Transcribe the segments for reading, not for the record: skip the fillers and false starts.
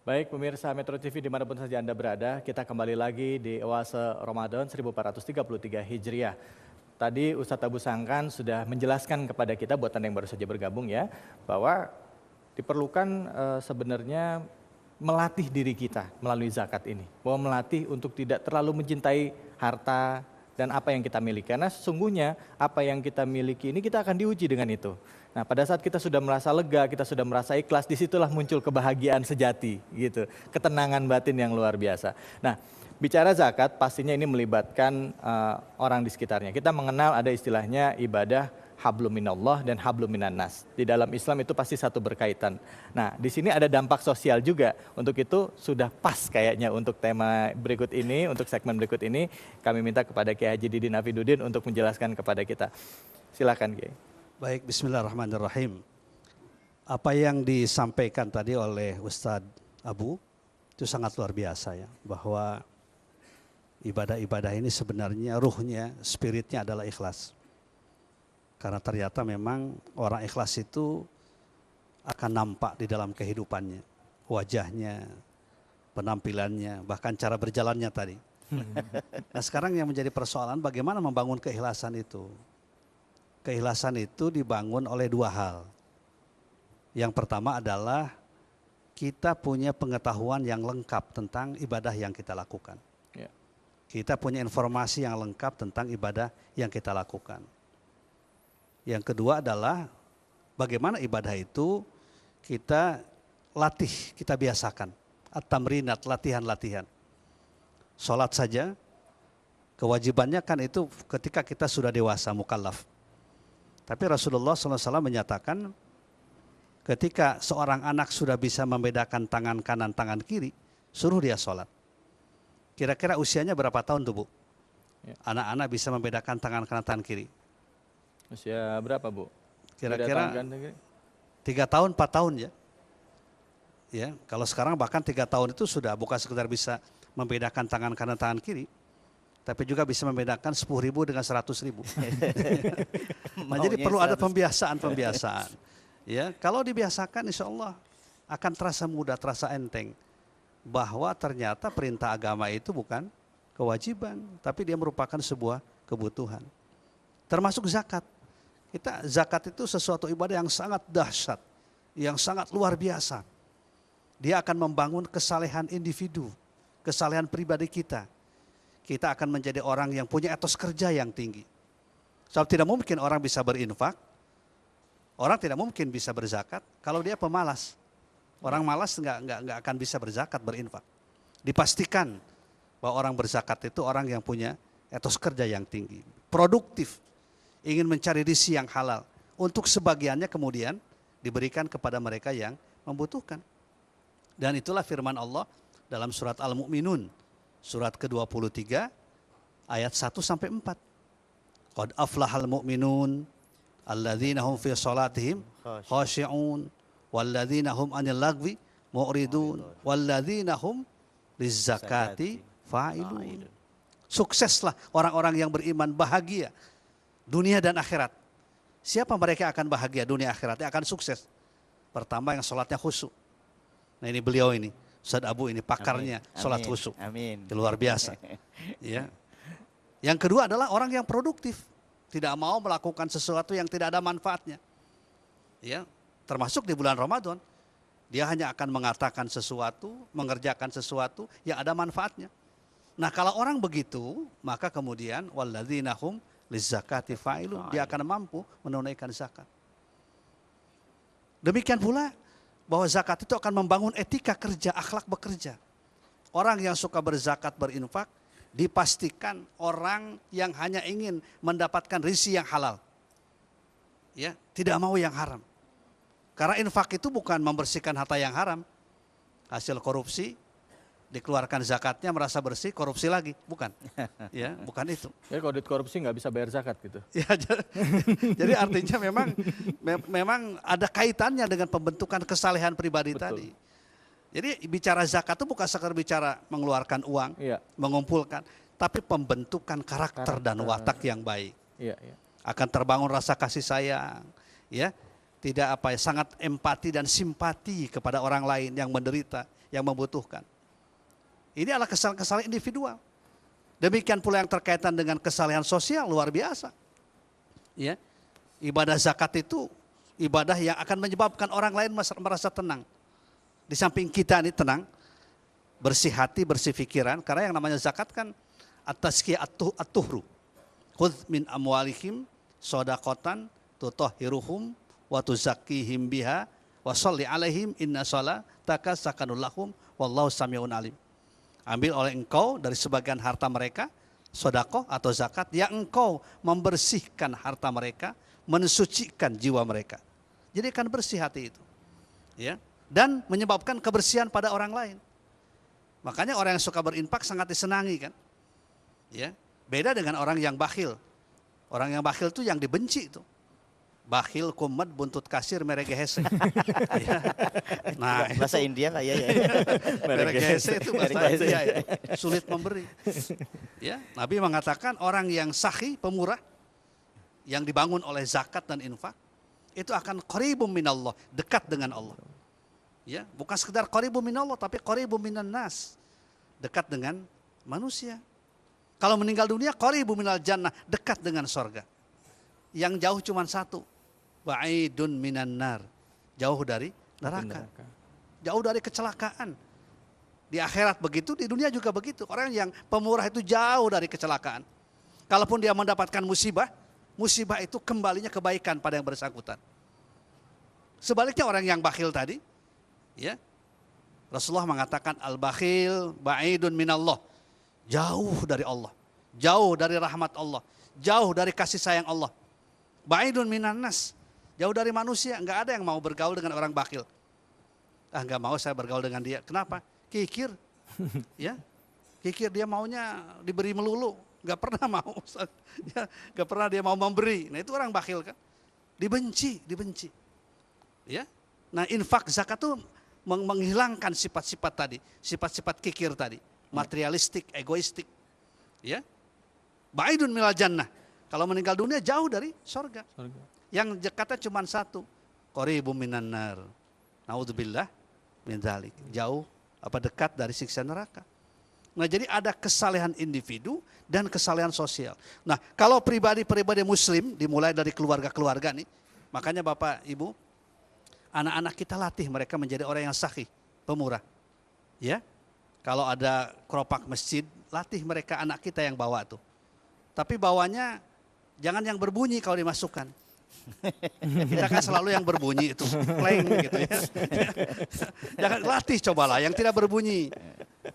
Baik pemirsa Metro TV dimanapun saja Anda berada, kita kembali lagi di Oase Ramadan 1433 Hijriah. Tadi Ustadz Abu Sangkan sudah menjelaskan kepada kita, buat Anda yang baru saja bergabung ya, bahwa diperlukan sebenarnya melatih diri kita melalui zakat ini. Bahwa melatih untuk tidak terlalu mencintai harta dan apa yang kita miliki. Karena sesungguhnya apa yang kita miliki ini kita akan diuji dengan itu. Nah pada saat kita sudah merasa lega, kita sudah merasa ikhlas, disitulah muncul kebahagiaan sejati gitu. Ketenangan batin yang luar biasa. Nah bicara zakat pastinya ini melibatkan orang di sekitarnya. Kita mengenal ada istilahnya ibadah hablum minallah dan hablum minannas. Di dalam Islam itu pasti satu berkaitan. Nah, di sini ada dampak sosial juga. Untuk itu sudah pas kayaknya untuk tema berikut ini, untuk segmen berikut ini kami minta kepada Kiai Haji Didin Afiduddin untuk menjelaskan kepada kita. Silakan Kiai. Baik, bismillahirrahmanirrahim. Apa yang disampaikan tadi oleh Ustadz Abu itu sangat luar biasa ya, bahwa ibadah-ibadah ini sebenarnya ruhnya, spiritnya adalah ikhlas. Karena ternyata memang orang ikhlas itu akan nampak di dalam kehidupannya, wajahnya, penampilannya, bahkan cara berjalannya tadi. Nah sekarang yang menjadi persoalan bagaimana membangun keikhlasan itu. Keikhlasan itu dibangun oleh dua hal. Yang pertama adalah kita punya pengetahuan yang lengkap tentang ibadah yang kita lakukan. Kita punya informasi yang lengkap tentang ibadah yang kita lakukan. Yang kedua adalah bagaimana ibadah itu kita latih, kita biasakan. At-tamrinat, latihan-latihan. Sholat saja, kewajibannya kan itu ketika kita sudah dewasa, mukallaf. Tapi Rasulullah SAW menyatakan ketika seorang anak sudah bisa membedakan tangan kanan, tangan kiri, suruh dia sholat. Kira-kira usianya berapa tahun tuh Bu? Anak-anak bisa membedakan tangan kanan, tangan kiri. Usia berapa Bu? Kira-kira 3 tahun, 4 tahun ya. Ya, kalau sekarang bahkan 3 tahun itu sudah bukan sekedar bisa membedakan tangan kanan, tangan kiri, tapi juga bisa membedakan 10.000 dengan 100.000. Nah, jadi perlu ada pembiasaan. Ya, kalau dibiasakan insya Allah akan terasa mudah, terasa enteng. Bahwa ternyata perintah agama itu bukan kewajiban, tapi dia merupakan sebuah kebutuhan. Termasuk zakat. Zakat itu sesuatu ibadah yang sangat dahsyat, yang sangat luar biasa. Dia akan membangun kesalehan individu, kesalehan pribadi kita. Kita akan menjadi orang yang punya etos kerja yang tinggi. Sebab tidak mungkin orang bisa berinfak, orang tidak mungkin bisa berzakat kalau dia pemalas. Orang malas nggak akan bisa berzakat, berinfak. Dipastikan bahwa orang berzakat itu orang yang punya etos kerja yang tinggi, produktif, ingin mencari rezeki yang halal. Untuk sebagiannya kemudian diberikan kepada mereka yang membutuhkan. Dan itulah firman Allah dalam surat Al-Mu'minun, surat ke-23 ayat 1-4. Qad aflahal mu'minun alladzina hum fi salatihim khashi'un walladzina hum 'anil lagwi mu'ridun walladzina hum lizzakati fa'ilun. Sukseslah orang-orang yang beriman, bahagia dunia dan akhirat. Siapa mereka akan bahagia dunia akhiratnya, akan sukses? Pertama yang sholatnya khusyuk. Nah ini beliau ini, Ustadz Abu ini pakarnya sholat khusyuk. Amin. Luar biasa. Ya. Yang kedua adalah orang yang produktif. Tidak mau melakukan sesuatu yang tidak ada manfaatnya. Ya. Termasuk di bulan Ramadan. Dia hanya akan mengatakan sesuatu, mengerjakan sesuatu yang ada manfaatnya. Nah kalau orang begitu, maka kemudian walladzina hum lizzakati fa'ilun, dia akan mampu menunaikan zakat. Demikian pula bahwa zakat itu akan membangun etika kerja, akhlak bekerja. Orang yang suka berzakat, berinfak, dipastikan orang yang hanya ingin mendapatkan rezeki yang halal. Ya, tidak mau yang haram. Karena infak itu bukan membersihkan harta yang haram. Hasil korupsi, dikeluarkan zakatnya merasa bersih, korupsi lagi, bukan? Ya, bukan itu. Jadi kalau duit korupsi nggak bisa bayar zakat gitu. Ya, jadi artinya memang ada kaitannya dengan pembentukan kesalehan pribadi. Betul. Tadi. Jadi bicara zakat itu bukan sekedar bicara mengeluarkan uang, mengumpulkan, tapi pembentukan karakter dan watak yang baik. Akan terbangun rasa kasih sayang, ya. Tidak sangat empati dan simpati kepada orang lain yang menderita, yang membutuhkan. Ini adalah kesalahan-kesalahan individual. Demikian pula yang terkaitan dengan kesalahan sosial luar biasa. Ya, ibadah zakat itu ibadah yang akan menyebabkan orang lain merasa tenang. Di samping kita ini tenang, bersih hati, bersih pikiran. Karena yang namanya zakat kan at-tazkiyah at-tuhru. Khudz min amwalihim shadaqatan tutahhiruhum wa tuzakkihim biha wa sholli alaihim inna sholataka sakanul lahum wallahu samiun alim. Ambil oleh engkau dari sebagian harta mereka, sedekah atau zakat, yang engkau membersihkan harta mereka, mensucikan jiwa mereka. Jadi akan bersih hati itu. Ya, dan menyebabkan kebersihan pada orang lain. Makanya orang yang suka berinfak sangat disenangi kan. Ya, beda dengan orang yang bakhil. Orang yang bakhil itu yang dibenci itu. Bakhil kumat buntut kasir meregehese. Ya. Nah, bahasa India nggak ya? meregehese itu bahasa India ya. Sulit memberi. Ya, Nabi mengatakan orang yang sahih, pemurah, yang dibangun oleh zakat dan infak, itu akan qaribum minallah, dekat dengan Allah. Ya, bukan sekedar qaribum minallah, tapi qaribum minan nas, dekat dengan manusia. Kalau meninggal dunia, qaribum minal jannah, dekat dengan sorga. Yang jauh cuma satu, ba'idun minan nar, jauh dari neraka, jauh dari kecelakaan. Di akhirat begitu, di dunia juga begitu. Orang yang pemurah itu jauh dari kecelakaan. Kalaupun dia mendapatkan musibah, musibah itu kembalinya kebaikan pada yang bersangkutan. Sebaliknya orang yang bakhil tadi, ya, Rasulullah mengatakan al-bakhil ba'idun minallah, jauh dari Allah, jauh dari rahmat Allah, jauh dari kasih sayang Allah. Ba'idun minan nas, jauh dari manusia. Enggak ada yang mau bergaul dengan orang bakhil. Enggak mau saya bergaul dengan dia. Kenapa? Kikir. Ya, kikir, dia maunya diberi melulu, enggak pernah mau. Ya, enggak pernah dia mau memberi. Nah, itu orang bakhil kan. Dibenci. Ya. Nah, infak zakat itu menghilangkan sifat-sifat tadi, sifat-sifat kikir tadi, materialistik, egoistik. Ya. Ba'idun minal jannah. Kalau meninggal dunia jauh dari sorga. Yang dekatnya cuma satu, qaribum minan nar. Naudzubillah min dzalik. Jauh dekat dari siksa neraka. Nah, jadi ada kesalehan individu dan kesalehan sosial. Nah, kalau pribadi-pribadi muslim dimulai dari keluarga-keluarga nih, makanya Bapak Ibu, anak-anak kita latih mereka menjadi orang yang sahih, pemurah. Ya. Kalau ada keropak masjid, latih mereka anak kita yang bawa tuh. Tapi bawanya jangan yang berbunyi kalau dimasukkan. Kita kan selalu yang berbunyi itu, pleng gitu ya. Jangan, latih cobalah yang tidak berbunyi.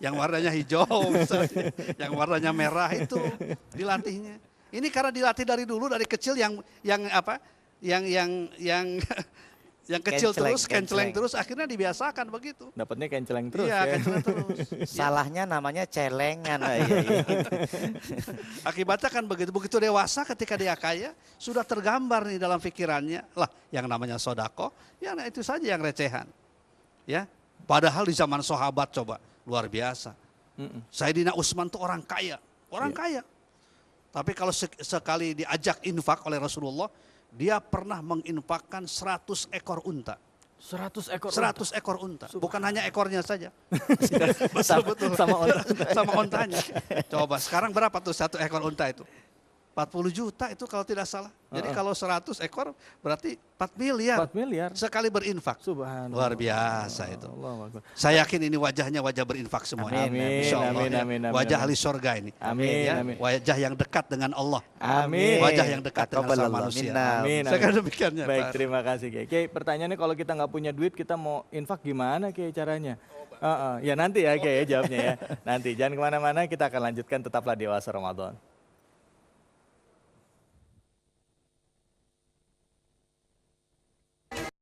Yang warnanya hijau misalnya, yang warnanya merah itu dilatihnya. Ini karena dilatih dari dulu, dari kecil yang kecil terus, kenceleng terus, akhirnya dibiasakan begitu. Dapatnya kenceleng terus. Iya, ya. kenceleng terus. Salahnya namanya celengan. Akibatnya kan begitu dewasa, ketika dia kaya, sudah tergambar nih dalam pikirannya, lah yang namanya sodako, ya nah itu saja yang recehan. Ya, padahal di zaman sahabat coba luar biasa. Sayyidina Utsman tuh orang kaya, kaya. Tapi kalau sekali diajak infak oleh Rasulullah, dia pernah menginfakkan 100 ekor unta. 100 ekor unta. Bukan hanya ekornya saja. Betul. Sama ontanya. Coba sekarang berapa tuh 1 ekor unta itu? 40 juta itu kalau tidak salah. Jadi kalau 100 ekor berarti 4 miliar. 4 miliar. Sekali berinfak. Subhanallah. Luar biasa itu. Allah. Saya yakin ini wajahnya wajah berinfak semuanya. Amin. Wajah ahli surga ini. Amin. Ya, wajah yang dekat dengan Allah. Amin. Wajah yang dekat dengan sama manusia. Amin. Saya kira demikiannya. Baik, Pak. terima kasih Kiai. Kiai, pertanyaannya kalau kita nggak punya duit, kita mau infak gimana Kiai caranya? Ya nanti ya Kiai jawabnya ya. Nanti jangan kemana-mana, kita akan lanjutkan, tetaplah di Oase Ramadan.